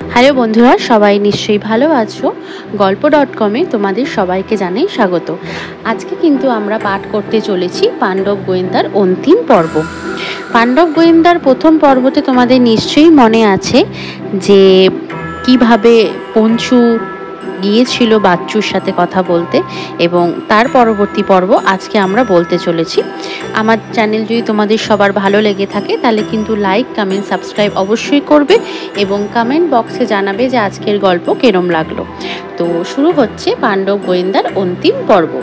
Hello বন্ধুরা, সবাই নিশ্চয়ই ভালো আছো। গল্প.com-এ তোমাদের সবাইকে জানাই স্বাগত। আজকে কিন্তু আমরা পাঠ করতে চলেছি পাণ্ডব গোয়েন্দার অন্তিম পর্ব। পাণ্ডব গোয়েন্দার প্রথম পর্বতে তোমাদের নিশ্চয়ই মনে আছে যে কিভাবে পঞ্চু গিয়েছিল বাচ্চুর সাথে কথা বলতে, এবং তার পরবর্তী পর্ব আজকে আমরা বলতে চলেছি। আমার চ্যানেল যদি তোমাদের সবার ভালো লেগে থাকে তাহলে কিন্তু লাইক, কমেন্ট, সাবস্ক্রাইব অবশ্যই করবে এবং কমেন্ট বক্সে জানাবে যে আজকের গল্প কেরম লাগলো। তো শুরু হচ্ছে পাণ্ডব গোয়েন্দার অন্তিম পর্ব।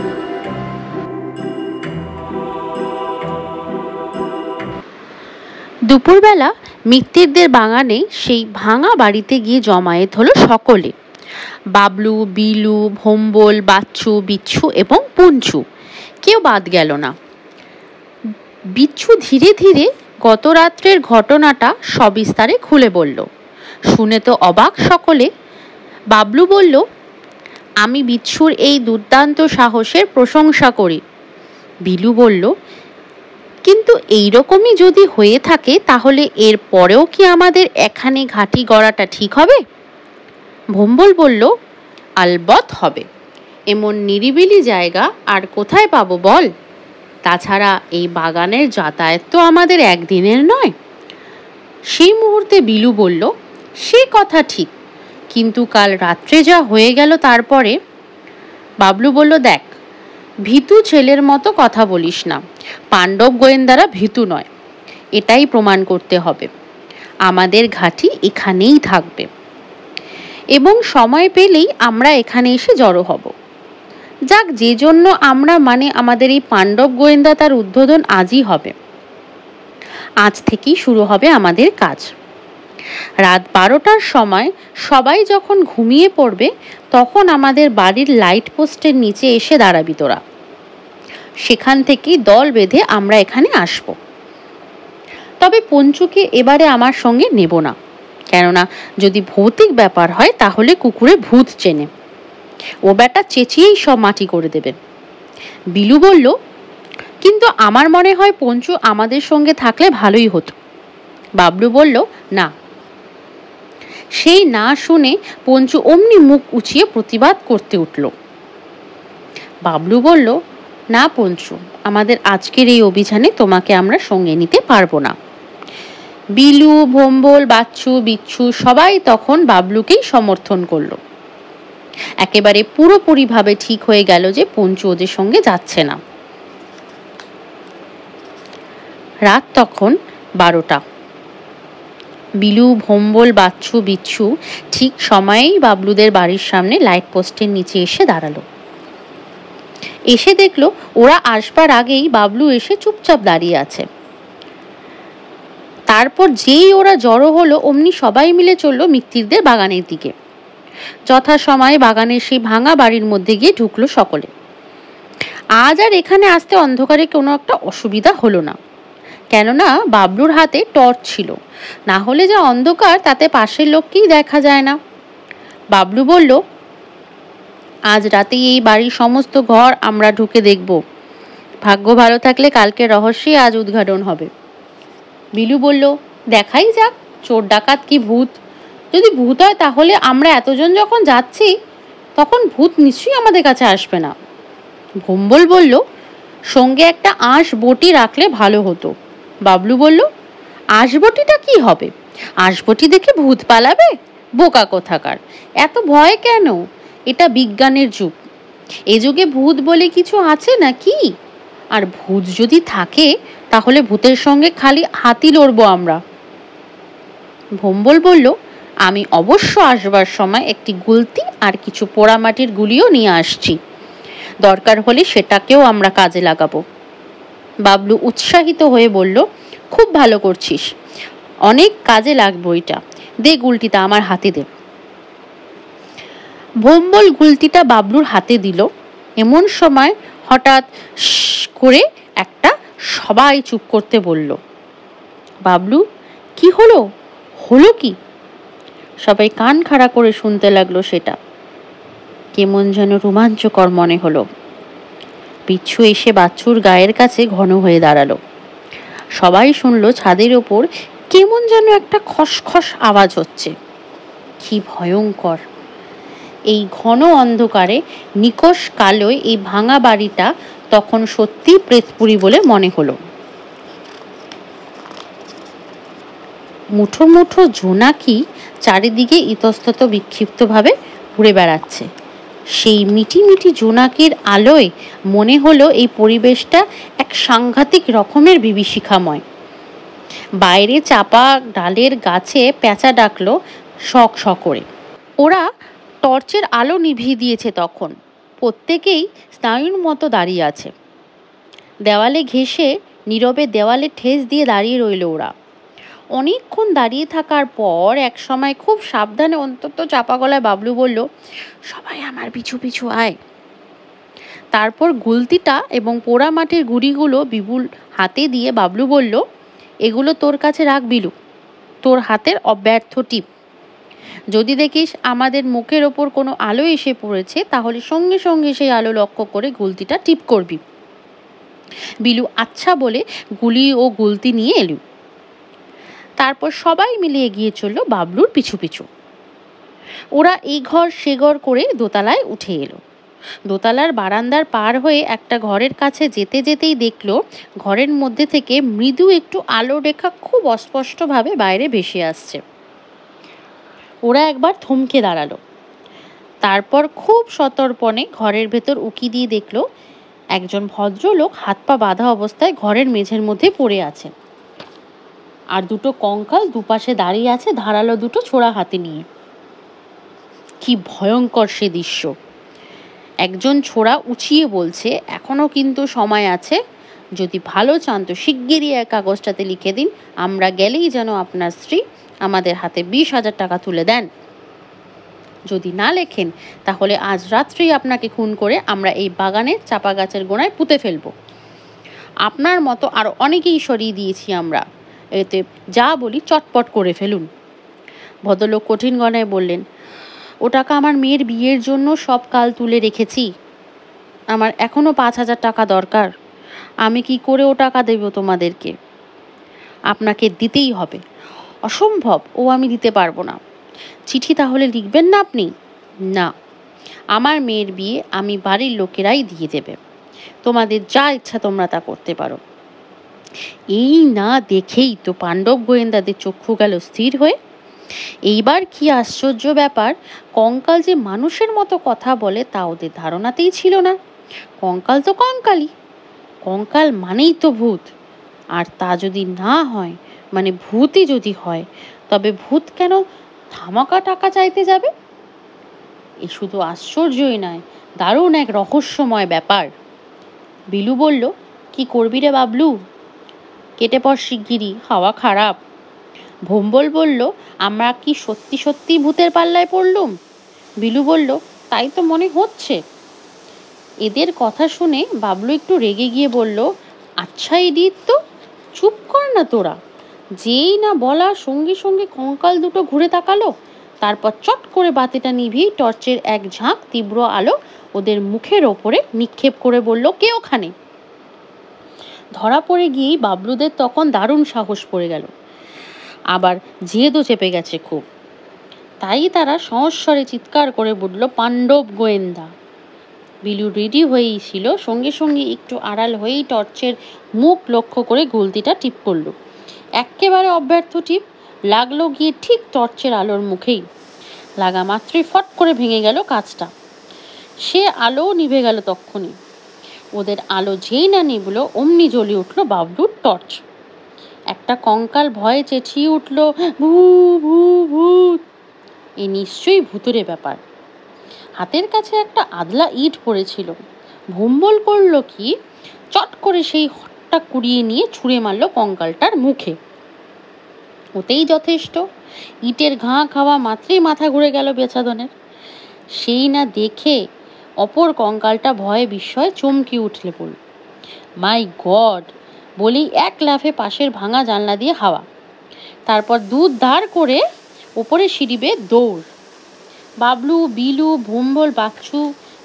দুপুরবেলা মিত্তিরদের বাগানে সেই ভাঙা বাড়িতে গিয়ে জমায়েত হলো সকলে। বাবলু, বিলু, ভম্বল, বাচ্চু, বিচ্ছু এবং পুঞ্চু, কেউ বাদ গেল না। বিচ্ছু ধীরে ধীরে গত রাত্রের ঘটনাটা সবিস্তারে খুলে বলল। শুনে তো অবাক সকলে। বাবলু বলল, আমি বিচ্ছুর এই দুর্দান্ত সাহসের প্রশংসা করি। বিলু বলল, কিন্তু এইরকমই যদি হয়ে থাকে তাহলে এর পরেও কি আমাদের এখানে ঘাঁটি গড়াটা ঠিক হবে? ভম্বল বলল, আলবৎ হবে। এমন নিরিবিলি জায়গা আর কোথায় পাবো বল? তাছাড়া এই বাগানের যাতায়াত তো আমাদের একদিনের নয়। সেই মুহূর্তে বিলু বলল, সে কথা ঠিক, কিন্তু কাল রাত্রে যা হয়ে গেল তারপরে। বাবলু বলল, দেখ, ভীতু ছেলের মতো কথা বলিস না। পাণ্ডব গোয়েন্দারা ভীতু নয়, এটাই প্রমাণ করতে হবে। আমাদের ঘাঁটি এখানেই থাকবে এবং সময় পেলেই আমরা এখানে এসে জড়ো হব। যাক, যে জন্য আমরা আমাদের এই পাণ্ডব গোয়েন্দা, তার উদ্বোধন আজই হবে। আজ থেকেই শুরু হবে আমাদের কাজ। রাত 12টার সময় সবাই যখন ঘুমিয়ে পড়বে তখন আমাদের বাড়ির লাইট পোস্টের নিচে এসে দাঁড়াবি তোরা। সেখান থেকেই দল বেঁধে আমরা এখানে আসব। তবে পঞ্চুকে এবারে আমার সঙ্গে নেব না, কেননা যদি ভৌতিক ব্যাপার হয় তাহলে কুকুরে ভূত চেনে, ও বেটা চেঁচিয়েই সব মাটি করে দেবে। বিলু বলল, কিন্তু আমার মনে হয় পঞ্চু আমাদের সঙ্গে থাকলে ভালোই হতো। বাবলু বলল, না। সেই না শুনে পঞ্চু অমনি মুখ উঁচিয়ে প্রতিবাদ করতে উঠল। বাবলু বলল, না পঞ্চু, আমাদের আজকের এই অভিযানে তোমাকে আমরা সঙ্গে নিতে পারবো না। বিলু, ভম্বল, বাচ্চু, বিচ্ছু সবাই তখন বাবলুকেই সমর্থন করলো। একেবারে পুরোপুরিভাবে ঠিক হয়ে গেল যে পঞ্চু ওদের সঙ্গে যাচ্ছে না। রাত তখন 12টা। বিলু, ভম্বল, বাচ্চু, বিচ্ছু ঠিক সময়েই বাবলুদের বাড়ির সামনে লাইট পোস্টের নিচে এসে দাঁড়ালো। এসে দেখলো ওরা আসবার আগেই বাবলু এসে চুপচাপ দাঁড়িয়ে আছে। তারপর যেই ওরা জড়ো হলো অমনি সবাই মিলে চললো মিত্তিরদের বাগানের দিকে। যথাসময়ে বাগানের সেই ভাঙা বাড়ির মধ্যে গিয়ে ঢুকলো সকলে। আজ আর এখানে আসতে অন্ধকারে কোনো একটা অসুবিধা হলো না, কেননা বাবলুর হাতে টর্চ ছিল। না হলে যা অন্ধকার তাতে পাশের লোককেই দেখা যায় না। বাবলু বলল, আজ রাতেই এই বাড়ির সমস্ত ঘর আমরা ঢুকে দেখব। ভাগ্য ভালো থাকলে কালকে রহস্যই আজ উদ্ঘাটন হবে। বিলু বলল, দেখাই যাক, চোর ডাকাত কি ভূত। যদি ভূত হয় তাহলে আমরা এতজন যখন যাচ্ছি তখন ভূত নিশ্চয়ই আমাদের কাছে আসবে না। ভম্বল বলল, সঙ্গে একটা আঁশ বটি রাখলে ভালো হতো। বাবলু বলল, আঁশ বটিটা কি হবে? আঁশ বটি দেখে ভূত পালাবে? বোকা কোথাকার, এত ভয় কেন? এটা বিজ্ঞানের যুগ, এ যুগে ভূত বলে কিছু আছে নাকি? আর ভূত যদি থাকে তাহলে ভূতের সঙ্গে খালি হাতি লড়বো আমরা। ভম্বল বলল, আমি অবশ্য আসবার সময় একটি গুলতি আর কিছু পোড়ামাটির গুলিও নিয়ে আসছি, দরকার হলে সেটাকেও আমরা কাজে লাগাবো। বাবলু উৎসাহিত হয়ে বলল, খুব ভালো করছিস, অনেক কাজে লাগবে ওইটা। দে গুলটিটা আমার হাতে দে। ভম্বল গুলতিটা বাবলুর হাতে দিল। এমন সময় হঠাৎ করে একটা সবাই চুপ করতে বলল। বাবলু, কি হলো? হলো কি? সবাই কান খাড়া করে শুনতে লাগলো। সেটা কেমন যেন রোমাঞ্চকর মনে হলো। বিচ্ছু এসে বাচ্চুর গায়ের কাছে ঘন হয়ে দাঁড়ালো। সবাই শুনলো ছাদের ওপর কেমন যেন একটা খসখস আওয়াজ হচ্ছে। কি ভয়ঙ্কর! এই ঘন অন্ধকারে নিকষ কালোয় এই ভাঙা বাড়িটা তখন সত্যি প্রেতপুরী বলে মনে হলো। মুঠো মুঠো জোনাকি চারিদিকে ইতস্তত বিক্ষিপ্তভাবে ঘুরে বেড়াচ্ছে। সেই মিটি মিটি জোনাকির আলোয় মনে হলো এই পরিবেশটা এক সাংঘাতিক রকমের বিভীষিকাময়। বাইরে চাপা ডালের গাছে পেঁচা ডাকলো শক শক করে। ওরা টর্চের আলো নিভিয়ে দিয়েছে তখন। প্রত্যেকেই স্নায়ুর মতো দাঁড়িয়ে আছে। দেওয়ালে ঘেঁষে নীরবে দেওয়ালে ঠেস দিয়ে দাঁড়িয়ে রইল ওরা। অনেকক্ষণ দাঁড়িয়ে থাকার পর এক সময় খুব সাবধানে অন্তত চাপা গলায় বাবলু বলল, সবাই আমার পিছু পিছু আয়। তারপর গুলতিটা এবং পোড়া মাটির গুঁড়িগুলো বিপুল হাতে দিয়ে বাবলু বলল, এগুলো তোর কাছে রাখ বিলু, তোর হাতের অব্যর্থ টিপ। যদি দেখিস আমাদের মুখের ওপর কোনো আলো এসে পড়েছে তাহলে সঙ্গে সঙ্গে সেই আলো লক্ষ্য করে গুলতিটা টিপ করবি। বিলু আচ্ছা বলে গুলি ও গুলতি নিয়ে এলু। তারপর সবাই মিলে এগিয়ে চলল বাবলুর পিছু পিছু। ওরা এই ঘর সে ঘর করে দোতলায় উঠে এলো। দোতলার বারান্দার পার হয়ে একটা ঘরের কাছে যেতে যেতেই দেখলো ঘরের মধ্যে থেকে মৃদু একটু আলো রেখা খুব অস্পষ্টভাবে বাইরে ভেসে আসছে। ওরা একবার থমকে দাঁড়ালো। তারপর খুব সতর্পণে ঘরের ভেতর উকি দিয়ে দেখলো একজন ভদ্রলোক হাত পা বাঁধা অবস্থায় ঘরের মেঝের মধ্যে পড়ে আছে, আর দুটো কঙ্কাল দুপাশে দাঁড়িয়ে আছে ধারালো দুটো ছোড়া হাতে নিয়ে। কি ভয়ঙ্কর সে দৃশ্য! একজন ছোড়া উঁচিয়ে বলছে, এখনো কিন্তু সময় আছে, যদি ভালো চান তো শিগগিরই এক কাগজটাতে লিখে দিন, আমরা গেলেই যেন আপনার স্ত্রী আমাদের হাতে 20,000 টাকা তুলে দেন। যদি না লেখেন তাহলে আজ রাত্রেই আপনাকে খুন করে আমরা এই বাগানের চাপা গাছের গোড়ায় পুঁতে ফেলবো। আপনার মতো আরো অনেকেই সরিয়ে দিয়েছি আমরা, এতে যা বলি চটপট করে ফেলুন। ভদ্রলোক কঠিন গলায় বললেন, ও টাকা আমার মেয়ের বিয়ের জন্য সব কাল তুলে রেখেছি, আমার এখনো 5,000 টাকা দরকার। আমি কি করে ও টাকা দেব তোমাদেরকে? আপনাকে দিতেই হবে। অসম্ভব, ও আমি দিতে পারবো না। চিঠি তাহলে লিখবেন না আপনি? না, আমার মেয়ের বিয়ে আমি বাড়ির লোকেরাই দিয়ে দেবে, তোমাদের যা ইচ্ছা তোমরা তা করতে পারো। এই না দেখেই তো পাণ্ডব গোয়েন্দাদের চক্ষু গেল স্থির হয়ে। এইবার কি আশ্চর্য ব্যাপার, কঙ্কাল যে মানুষের মতো কথা বলে তা ওদের ধারণাতেই ছিল না। কঙ্কাল তো কঙ্কালই, কঙ্কাল মানেই তো ভূত। আর তা যদি না হয়, মানে ভূতই যদি হয়, তবে ভূত কেন ধামাকা টাকা চাইতে যাবে? এ শুধু আশ্চর্যই নয়, দারুণ এক রহস্যময় ব্যাপার। বিলু বলল, কি করবি রে বাবলু? কেটে পড় শিগগিরই, হাওয়া খারাপ। ভম্বল বলল, আমরা কি সত্যি সত্যি ভূতের পাল্লায় পড়লুম? বিলু বলল, তাই তো মনে হচ্ছে। এদের কথা শুনে বাবলু একটু রেগে গিয়ে বলল, আচ্ছা ইডিয়েট তো, চুপ কর না তোরা। যেই না বলা সঙ্গে সঙ্গে কঙ্কাল দুটো ঘুরে তাকালো। তারপর চট করে বাতিটা নিভিয়ে টর্চের এক ঝাঁক তীব্র আলো ওদের মুখের ওপরে নিক্ষেপ করে বলল, কে ওখানে? ধরা পড়ে গিয়েই বাবলুদের তখন দারুণ সাহস পড়ে গেল, আবার জেদও চেপে গেছে খুব। তাই তারা সহস্বরে চিৎকার করে বলল, পাণ্ডব গোয়েন্দা। বিলু রেডি হয়েই ছিল, সঙ্গে সঙ্গে একটু আড়াল হয়েই টর্চের মুখ লক্ষ্য করে গুলতিটা টিপ করলো। একেবারে অব্যর্থ টিপ, লাগলো গিয়ে ঠিক টর্চের আলোর মুখেই। লাগা মাত্রই ফট করে ভেঙে গেল কাঁচটা। সে আলোও নিভে গেল তক্ষুনি। ওদের আলো যেই না নিভলো অমনি জ্বলে উঠলো বাবলুর টর্চ। একটা কঙ্কাল ভয়ে চেঁচিয়ে উঠল, ভূ ভূ ভূত। এ নিশ্চয়ই ভূতুরে ব্যাপার। হাতের কাছে একটা আদলা ইট পড়েছিল। ভম্বল করলো কি, চট করে সেই হটটা কুড়িয়ে নিয়ে ছুঁড়ে মারলো কঙ্কালটার মুখে। ওতেই যথেষ্ট। ইটের ঘা খাওয়া মাত্রই মাথা ঘুরে গেল বেচাদনের। সেই না দেখে অপর কঙ্কালটা ভয়ে বিস্ময়ে চমকে উঠলে পড়ল। মাই গড বলেই এক লাফে পাশের ভাঙা জানলা দিয়ে হাওয়া। তারপর দুধ ধার করে ওপরে সিঁড়ি বেয়ে দৌড়। বাবলু, বিলু, ভম্বল, বাচ্চু,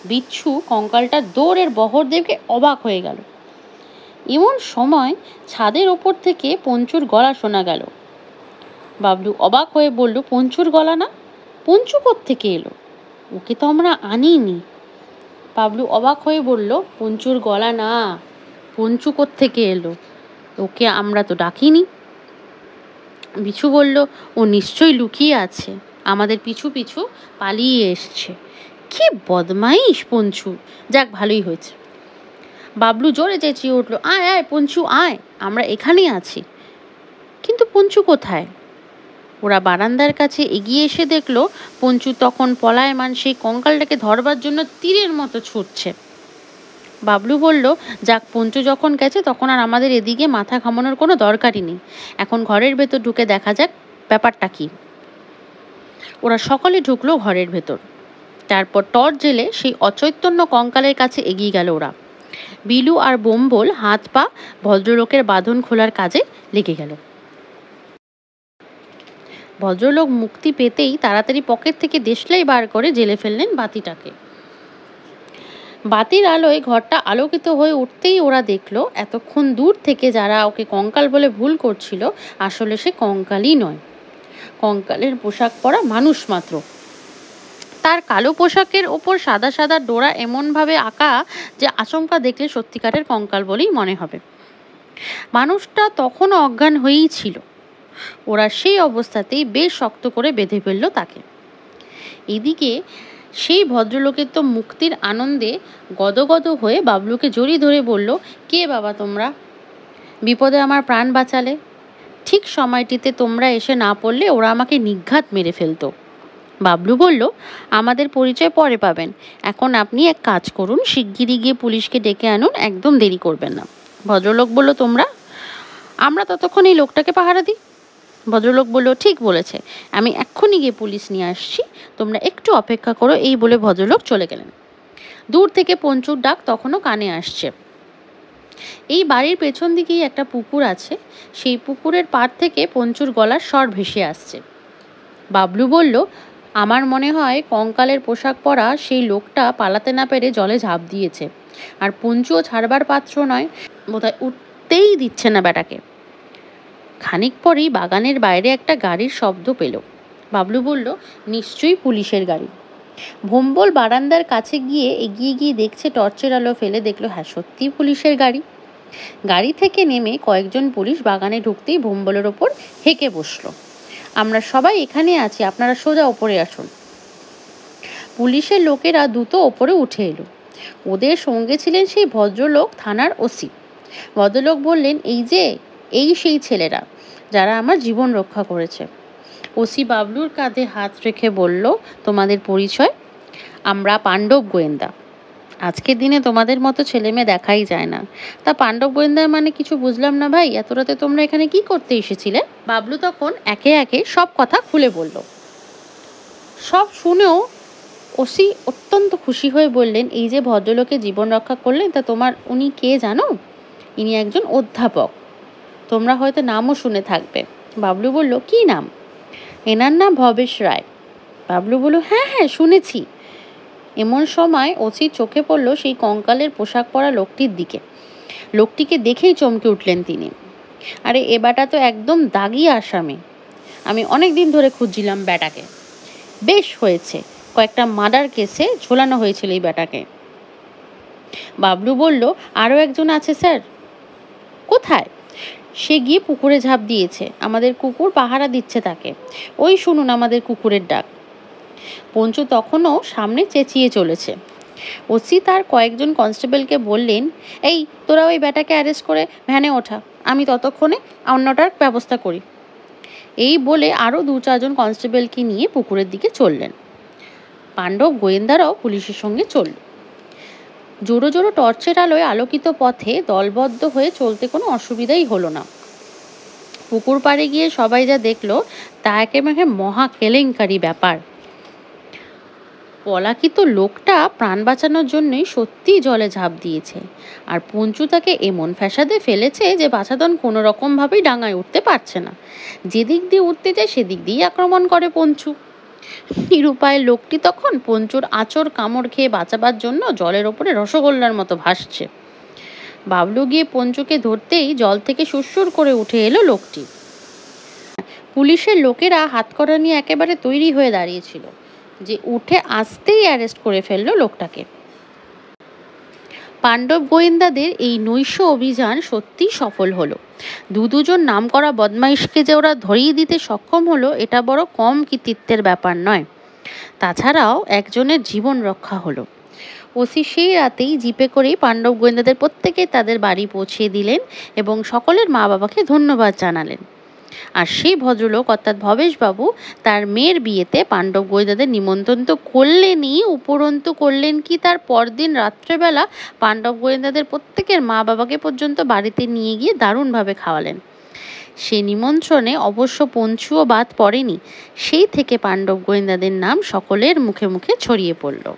বিচ্ছু কঙ্কালটার দৌড়ের বহর দেখে অবাক হয়ে গেল। এমন সময় ছাদের ওপর থেকে পঞ্চুর গলা শোনা গেল। বাবলু অবাক হয়ে বলল, পঞ্চুর গলা না? পঞ্চু কোত্থেকে এলো? ওকে তো আমরা আনিনি। বাবলু অবাক হয়ে বলল, পঞ্চুর গলা না, পঞ্চু কোত্থেকে এলো? ওকে আমরা তো ডাকিনি। বিছু বলল, ও নিশ্চয়ই লুকিয়ে আছে, আমাদের পিছু পিছু পালিয়ে এসছে। কি বদমাইশ পঞ্চু! যাক, ভালোই হয়েছে। বাবলু জোরে চেঁচিয়ে উঠল, আয় আয় পঞ্চু আয়, আমরা এখানেই আছি। কিন্তু পঞ্চু কোথায়? ওরা বারান্দার কাছে এগিয়ে এসে দেখলো পঞ্চু তখন পলায়মান সেই কঙ্কালটাকে ধরবার জন্য তীরের মতো ছুটছে। বাবলু বলল, যাক, পঞ্চু যখন গেছে তখন আর আমাদের এদিকে মাথা ঘামানোর কোনো দরকারই নেই। এখন ঘরের ভেতর ঢুকে দেখা যাক ব্যাপারটা কি। ওরা সকলে ঢুকলো ঘরের ভেতর। তারপর টর্চ জেলে সেই অচৈতন্য কঙ্কালের কাছে এগিয়ে গেল ওরা। বিলু আর বোম্বল হাত পা ভদ্রলোকের বাঁধন খোলার কাজে লেগে গেল। ভদ্রলোক মুক্তি পেতেই তাড়াতাড়ি পকেট থেকে দেশলাই বার করে জ্বেলে ফেললেন বাতিটাকে। বাতির আলোয় ঘরটা আলোকিত হয়ে উঠতেই ওরা দেখলো এতক্ষণ দূর থেকে যারা ওকে কঙ্কাল বলে ভুল করছিল, আসলে সে কঙ্কালই নয়, কঙ্কালের পোশাক পরা মানুষ মাত্র। তার কালো পোশাকের ওপর সাদা সাদা ডোরা এমনভাবে আঁকা যে আচমকা দেখলে সত্যিকারের কঙ্কাল বলেই মনে হবে। মানুষটা তখনও অজ্ঞান হয়েই ছিল। ওরা সেই অবস্থাতেই বেশ শক্ত করে বেঁধে ফেলল তাকে। এদিকে সেই ভদ্রলোকের তো মুক্তির আনন্দে গদগদ হয়ে বাবলুকে জড়িয়ে ধরে বলল, কে বাবা তোমরা? বিপদে আমার প্রাণ বাঁচালে। ঠিক সময়টিতে তোমরা এসে না পড়লে ওরা আমাকে নিঘাত মেরে ফেলতো। বাবলু বলল, আমাদের পরিচয় পরে পাবেন, এখন আপনি এক কাজ করুন, শিগগিরই গিয়ে পুলিশকে ডেকে আনুন, একদম দেরি করবেন না। ভদ্রলোক বলল, তোমরা? আমরা ততক্ষণ এই লোকটাকে পাহারা দিই। ভদ্রলোক বলল, ঠিক বলেছে, আমি এক্ষুনি গিয়ে পুলিশ নিয়ে আসছি, তোমরা একটু অপেক্ষা করো। এই বলে ভদ্রলোক চলে গেলেন। দূর থেকে পঞ্চুর ডাক তখনও কানে আসছে। এই বাড়ির পেছন দিকেই একটা পুকুর আছে, সেই পুকুরের পাড় থেকে পঞ্চুর গলার স্বর ভেসে আসছে। বাবলু বলল, আমার মনে হয় কঙ্কালের পোশাক পরা সেই লোকটা পালাতে না পেরে জলে ঝাঁপ দিয়েছে, আর পঞ্চুও ছাড়বার পাত্র নয়, বোধহয় উঠতেই দিচ্ছে না বেটাকে। খানিক পরেই বাগানের বাইরে একটা গাড়ির শব্দ পেল। বাবলু বলল, নিশ্চয়ই পুলিশের গাড়ি। ভোম্বল বারান্দার কাছে গিয়ে এগিয়ে গিয়ে দেখছে, টর্চের আলো ফেলে দেখলো, হ্যাঁ, সত্যি পুলিশের গাড়ি। গাড়ি থেকে নেমে কয়েকজন পুলিশ বাগানে ঢুকতেই ভোম্বলের ওপর হেঁকে বসলো। আমরা সবাই এখানে আছি, আপনারা সোজা ওপরে আসুন। পুলিশের লোকেরা দ্রুত ওপরে উঠে এলো। ওদের সঙ্গে ছিলেন সেই ভদ্রলোক, থানার ওসি। ভদ্রলোক বললেন, এই সেই ছেলেরা যারা আমার জীবন রক্ষা করেছে। ওসি বাবলুর কাঁধে হাত রেখে বলল, তোমাদের পরিচয়? আমরা পাণ্ডব গোয়েন্দা। আজকের দিনে তোমাদের মতো ছেলে মেয়ে দেখাই যায় না। তা পাণ্ডব গোয়েন্দার মানে কিছু বুঝলাম না ভাই, এত রাতে তোমরা এখানে কি করতে এসেছিলে? বাবলু তখন একে একে সব কথা খুলে বলল। সব শুনেও ওসি অত্যন্ত খুশি হয়ে বললেন, এই যে ভদ্রলোকে জীবন রক্ষা করলেন, তা উনি কে জানো? ইনি একজন অধ্যাপক, তোমরা হয়তো নামও শুনে থাকবে। বাবলু বলল, কি নাম? এনার নাম ভবেশ রায়। বাবলু বলল, হ্যাঁ হ্যাঁ, শুনেছি। এমন সময় ওসির চোখে পড়ল সেই কঙ্কালের পোশাক পরা লোকটির দিকে। লোকটিকে দেখেই চমকে উঠলেন তিনি। আরে, এ ব্যাটা তো একদম দাগি আসামি। আমি অনেক দিন ধরে খুঁজছিলাম ব্যাটাকে। বেশ হয়েছে, কয়েকটা মার্ডার কেসে ঝোলানো হয়েছিল এই ব্যাটাকে। বাবলু বলল, আরও একজন আছে স্যার। কোথায়? সে গিয়ে পুকুরে ঝাঁপ দিয়েছে, আমাদের কুকুর পাহারা দিচ্ছে তাকে। ওই শুনুন আমাদের কুকুরের ডাক। পঞ্চু তখনও সামনে চেঁচিয়ে চলেছে। ওসি তার কয়েকজন কনস্টেবলকে বললেন, এই তোরা ওই ব্যাটাকে অ্যারেস্ট করে ভ্যানে ওঠা, আমি ততক্ষণে অন্যটার ব্যবস্থা করি। এই বলে আরও 2-4 জন কনস্টেবলকে নিয়ে পুকুরের দিকে চললেন। পাণ্ডব গোয়েন্দারাও পুলিশের সঙ্গে চলল। জোড়ো জোড়ো টর্চের আলোয় আলোকিত পথে দলবদ্ধ হয়ে চলতে কোনো অসুবিধাই হলো না। পুকুর পাড়ে গিয়ে সবাই যা দেখলো তা একেবারে মহা কেলেঙ্কারি ব্যাপার। পলাকিত লোকটা প্রাণ বাঁচানোর জন্যই সত্যিই জলে ঝাঁপ দিয়েছে, আর পঞ্চু তাকে এমন ফ্যাসাদে ফেলেছে যে বাছাধন কোনো রকম ভাবেই ডাঙায় উঠতে পারছে না। যেদিক দিয়ে উঠতে যায় সেদিক দিয়েই আক্রমণ করে পঞ্চু। নিরুপায় লোকটি তখন পঞ্চুর আঁচড় কামড় খেয়ে বাঁচাবার জন্য জলের ওপরে রসগোল্লার মতো ভাসছে। বাবলু গিয়ে পঞ্চুকে ধরতেই জল থেকে সুরসুর করে উঠে এলো লোকটি। পুলিশের লোকেরা হাতকড়া নিয়ে একেবারে তৈরি হয়ে দাঁড়িয়েছিল যে উঠে আসতেই অ্যারেস্ট করে ফেললো লোকটাকে। পাণ্ডব গোয়েন্দাদের এই নৈশ অভিযান সত্যি সফল হলো। দুজন নামকরা বদমাইশকে যে ওরা ধরিয়ে দিতে সক্ষম হলো, এটা বড় কম কৃতিত্বের ব্যাপার নয়। তাছাড়াও একজনের জীবন রক্ষা হলো। ওসি সেই রাতেই জিপে করেই পাণ্ডব গোয়েন্দাদের প্রত্যেকে তাদের বাড়ি পৌঁছে দিলেন এবং সকলের মা বাবাকে ধন্যবাদ জানালেন। আর সেই ভদ্রলোক অর্থাৎ ভবেশবাবু তার মেয়ের বিয়েতে পাণ্ডব গোয়েন্দাদের নিমন্ত্রণ তো করলেনই, উপরন্তু করলেন কি, তার পরদিন রাত্রেবেলা পাণ্ডব গোয়েন্দাদের প্রত্যেকের মা বাবাকে পর্যন্ত বাড়িতে নিয়ে গিয়ে দারুণভাবে খাওয়ালেন। সে নিমন্ত্রণে অবশ্য পঞ্চুও বাদ পড়েনি। সেই থেকে পাণ্ডব গোয়েন্দাদের নাম সকলের মুখে মুখে ছড়িয়ে পড়ল।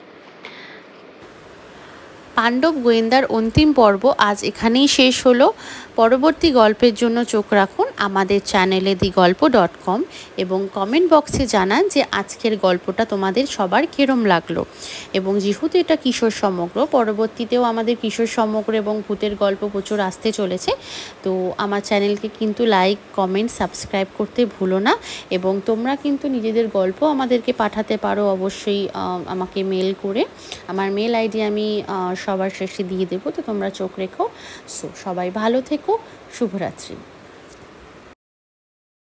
পাণ্ডব গোয়েন্দার অন্তিম পর্ব আজ এখানেই শেষ হলো। পরবর্তী গল্পের জন্য চোখ রাখুন আমাদের চ্যানেলে digolpo.com এবং কমেন্ট বক্সে জানান যে আজকের গল্পটা তোমাদের সবার কিরম লাগলো। এবং যেহেতু এটা কিশোর সমগ্র, পরবর্তীতেও আমাদের কিশোর সমগ্র এবং ভূতের গল্প প্রচুর আসতে চলেছে। তো আমার চ্যানেলকে কিন্তু লাইক, কমেন্ট, সাবস্ক্রাইব করতে ভুলো না। এবং তোমরা কিন্তু নিজেদের গল্প আমাদেরকে পাঠাতে পারো অবশ্যই আমাকে মেল করে। আমার মেল আইডি আমি সবার শেষে দিয়ে দেবো, তো তোমরা চোখ রেখো। সবাই ভালো থেকো। শুভরাত্রি।